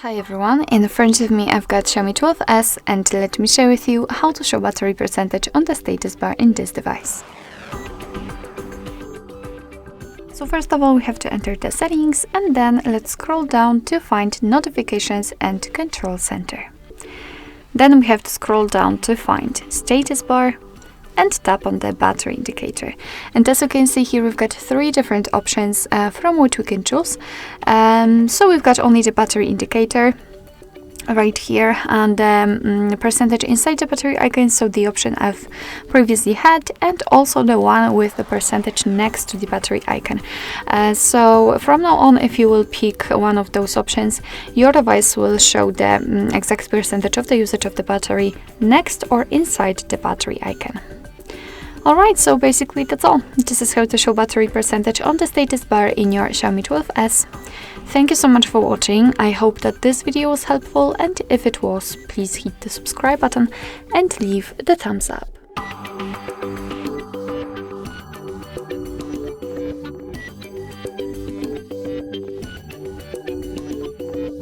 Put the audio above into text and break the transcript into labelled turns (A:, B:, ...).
A: Hi everyone, in front of me I've got Xiaomi 12S and let me share with you how to show battery percentage on the status bar in this device. So first of all we have to enter the settings and then let's scroll down to find notifications and control center. Then we have to scroll down to find status bar and tap on the battery indicator. And as you can see here, we've got three different options from which we can choose. So we've got only the battery indicator right here and the percentage inside the battery icon, so the option I've previously had, and also the one with the percentage next to the battery icon. So from now on, if you will pick one of those options, your device will show the exact percentage of the usage of the battery next or inside the battery icon. Alright, so basically that's all. This is how to show battery percentage on the status bar in your Xiaomi 12S. Thank you so much for watching. I hope that this video was helpful, and if it was, please hit the subscribe button and leave the thumbs up.